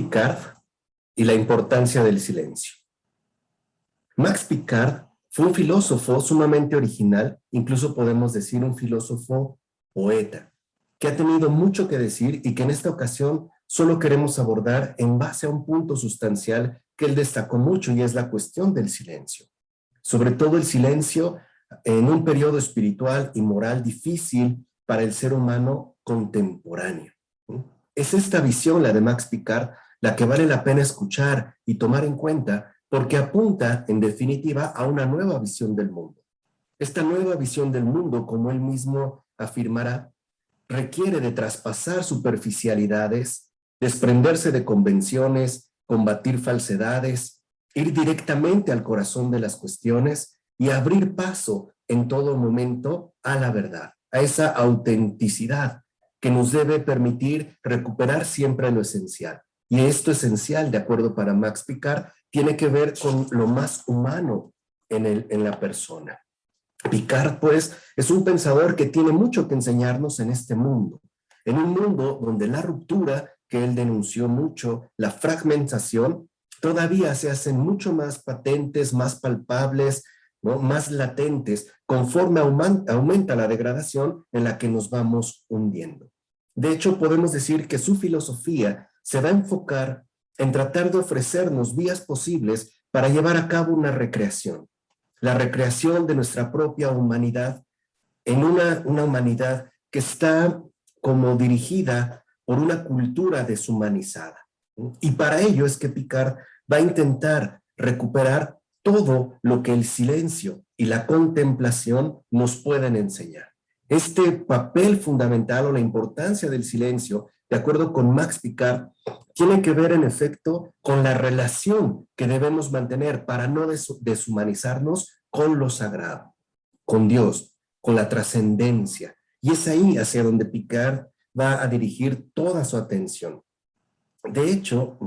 Picard y la importancia del silencio. Max Picard fue un filósofo sumamente original, incluso podemos decir un filósofo poeta, que ha tenido mucho que decir y que en esta ocasión solo queremos abordar en base a un punto sustancial que él destacó mucho, y es la cuestión del silencio. Sobre todo el silencio en un periodo espiritual y moral difícil para el ser humano contemporáneo. Es esta visión, la de Max Picard, la que vale la pena escuchar y tomar en cuenta, porque apunta, en definitiva, a una nueva visión del mundo. Esta nueva visión del mundo, como él mismo afirmará, requiere de traspasar superficialidades, desprenderse de convenciones, combatir falsedades, ir directamente al corazón de las cuestiones y abrir paso en todo momento a la verdad, a esa autenticidad que nos debe permitir recuperar siempre lo esencial. Y esto esencial, de acuerdo para Max Picard, tiene que ver con lo más humano en la persona. Picard, pues, es un pensador que tiene mucho que enseñarnos en este mundo, en un mundo donde la ruptura, que él denunció mucho, la fragmentación, todavía se hacen mucho más patentes, más palpables, ¿no?, más latentes, conforme aumenta la degradación en la que nos vamos hundiendo. De hecho, podemos decir que su filosofía se va a enfocar en tratar de ofrecernos vías posibles para llevar a cabo una recreación, la recreación de nuestra propia humanidad en una humanidad que está como dirigida por una cultura deshumanizada. Y para ello es que Picard va a intentar recuperar todo lo que el silencio y la contemplación nos pueden enseñar. Este papel fundamental o la importancia del silencio, de acuerdo con Max Picard, tiene que ver en efecto con la relación que debemos mantener para no deshumanizarnos con lo sagrado, con Dios, con la trascendencia. Y es ahí hacia donde Picard va a dirigir toda su atención. De hecho,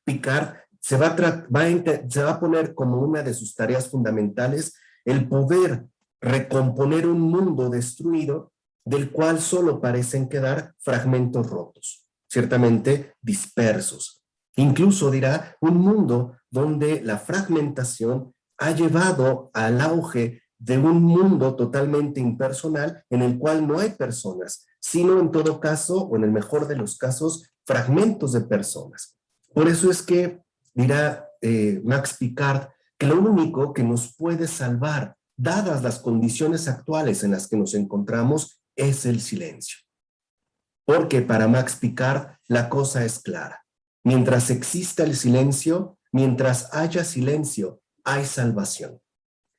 Picard se va a poner como una de sus tareas fundamentales el poder recomponer un mundo destruido del cual solo parecen quedar fragmentos rotos, ciertamente dispersos. Incluso dirá un mundo donde la fragmentación ha llevado al auge de un mundo totalmente impersonal en el cual no hay personas, sino en todo caso, o en el mejor de los casos, fragmentos de personas. Por eso es que dirá Max Picard que lo único que nos puede salvar, dadas las condiciones actuales en las que nos encontramos, es el silencio. Porque para Max Picard la cosa es clara. Mientras exista el silencio, mientras haya silencio, hay salvación.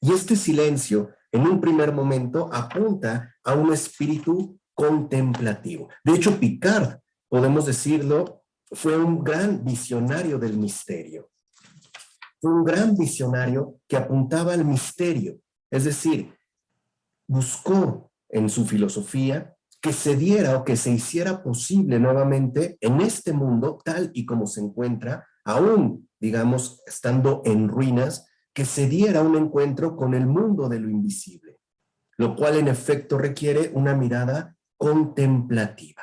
Y este silencio, en un primer momento, apunta a un espíritu contemplativo. De hecho, Picard, podemos decirlo, fue un gran visionario del misterio. Fue un gran visionario que apuntaba al misterio. Es decir, buscó en su filosofía que se diera o que se hiciera posible nuevamente en este mundo, tal y como se encuentra, aún, digamos, estando en ruinas, que se diera un encuentro con el mundo de lo invisible, lo cual en efecto requiere una mirada contemplativa.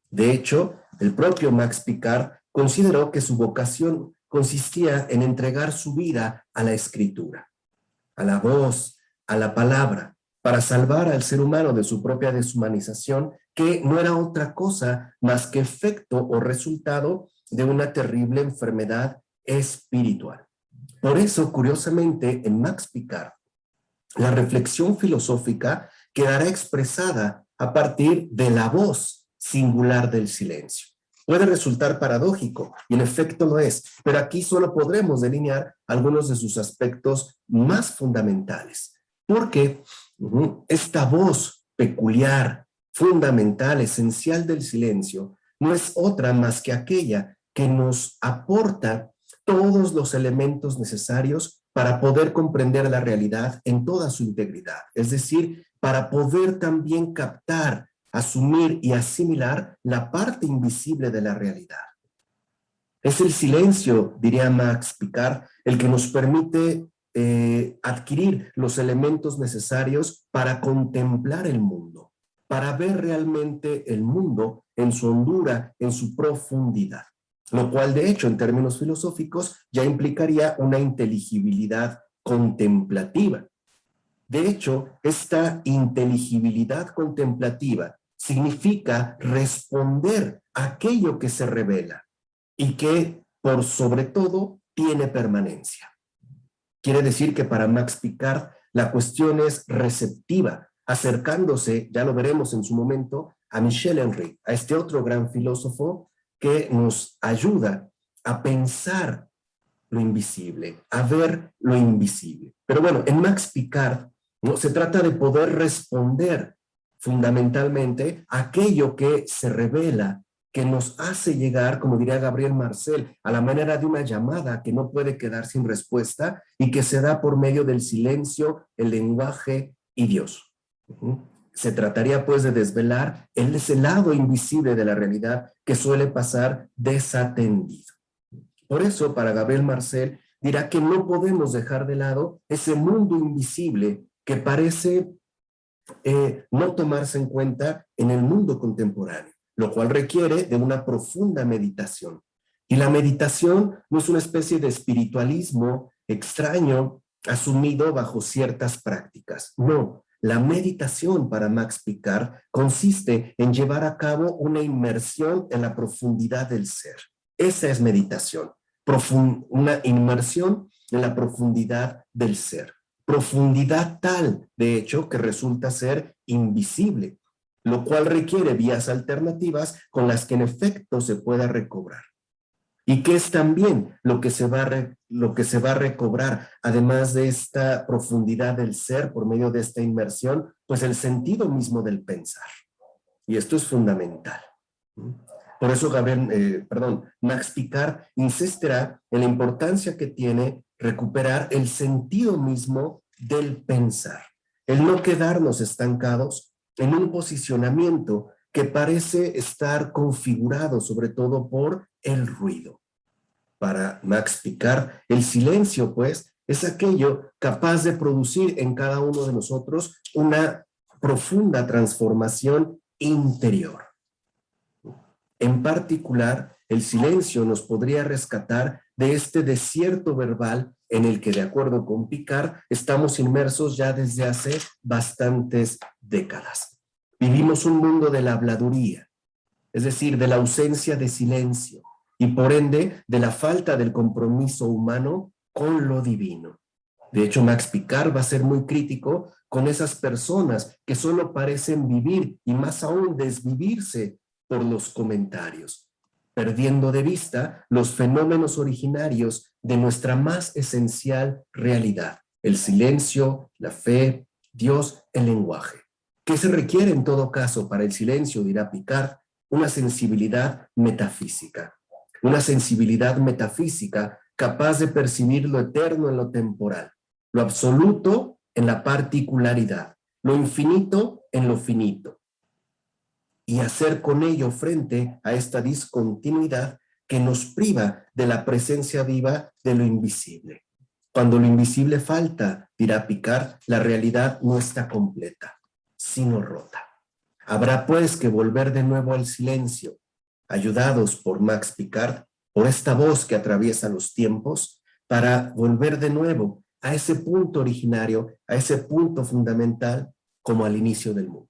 De hecho, el propio Max Picard consideró que su vocación consistía en entregar su vida a la escritura, a la voz, a la palabra, para salvar al ser humano de su propia deshumanización, que no era otra cosa más que efecto o resultado de una terrible enfermedad espiritual. Por eso, curiosamente, en Max Picard, la reflexión filosófica quedará expresada a partir de la voz singular del silencio. Puede resultar paradójico, y en efecto lo es, pero aquí solo podremos delinear algunos de sus aspectos más fundamentales, porque esta voz peculiar, fundamental, esencial del silencio, no es otra más que aquella que nos aporta todos los elementos necesarios para poder comprender la realidad en toda su integridad, es decir, para poder también captar, asumir y asimilar la parte invisible de la realidad. Es el silencio, diría Max Picard, el que nos permite adquirir los elementos necesarios para contemplar el mundo, para ver realmente el mundo en su hondura, en su profundidad. lo cual de hecho en términos filosóficos ya implicaría una inteligibilidad contemplativa. De hecho, esta inteligibilidad contemplativa significa responder a aquello que se revela y que, por sobre todo, tiene permanencia. Quiere decir que para Max Picard la cuestión es receptiva, acercándose, ya lo veremos en su momento, a Michel Henry, a este otro gran filósofo que nos ayuda a pensar lo invisible, a ver lo invisible. Pero bueno, en Max Picard no se trata de poder responder fundamentalmente a aquello que se revela, que nos hace llegar, como diría Gabriel Marcel, a la manera de una llamada que no puede quedar sin respuesta y que se da por medio del silencio, el lenguaje y Dios. Se trataría pues de desvelar ese lado invisible de la realidad que suele pasar desatendido. Por eso, para Gabriel Marcel, dirá que no podemos dejar de lado ese mundo invisible que parece no tomarse en cuenta en el mundo contemporáneo, lo cual requiere de una profunda meditación. Y la meditación no es una especie de espiritualismo extraño asumido bajo ciertas prácticas. No, la meditación para Max Picard consiste en llevar a cabo una inmersión en la profundidad del ser. Esa es meditación, una inmersión en la profundidad del ser. Profundidad tal, de hecho, que resulta ser invisible, lo cual requiere vías alternativas con las que en efecto se pueda recobrar. ¿Y qué es también lo que se va a recobrar, además de esta profundidad del ser por medio de esta inmersión? Pues el sentido mismo del pensar. Y esto es fundamental. Por eso Max Picard insistirá en la importancia que tiene recuperar el sentido mismo del pensar, el no quedarnos estancados en un posicionamiento que parece estar configurado sobre todo por el ruido. Para Max Picard, el silencio, pues, es aquello capaz de producir en cada uno de nosotros una profunda transformación interior. En particular, el silencio nos podría rescatar de este desierto verbal en el que, de acuerdo con Picard, estamos inmersos ya desde hace bastantes décadas. Vivimos un mundo de la habladuría, es decir, de la ausencia de silencio y por ende de la falta del compromiso humano con lo divino. De hecho, Max Picard va a ser muy crítico con esas personas que solo parecen vivir y más aún desvivirse por los comentarios, perdiendo de vista los fenómenos originarios de nuestra más esencial realidad, el silencio, la fe, Dios, el lenguaje. ¿Qué se requiere en todo caso para el silencio? Dirá Picard, una sensibilidad metafísica capaz de percibir lo eterno en lo temporal, lo absoluto en la particularidad, lo infinito en lo finito, y hacer con ello frente a esta discontinuidad que nos priva de la presencia viva de lo invisible. Cuando lo invisible falta, dirá Picard, la realidad no está completa, sino rota. Habrá pues que volver de nuevo al silencio, ayudados por Max Picard, por esta voz que atraviesa los tiempos, para volver de nuevo a ese punto originario, a ese punto fundamental como al inicio del mundo.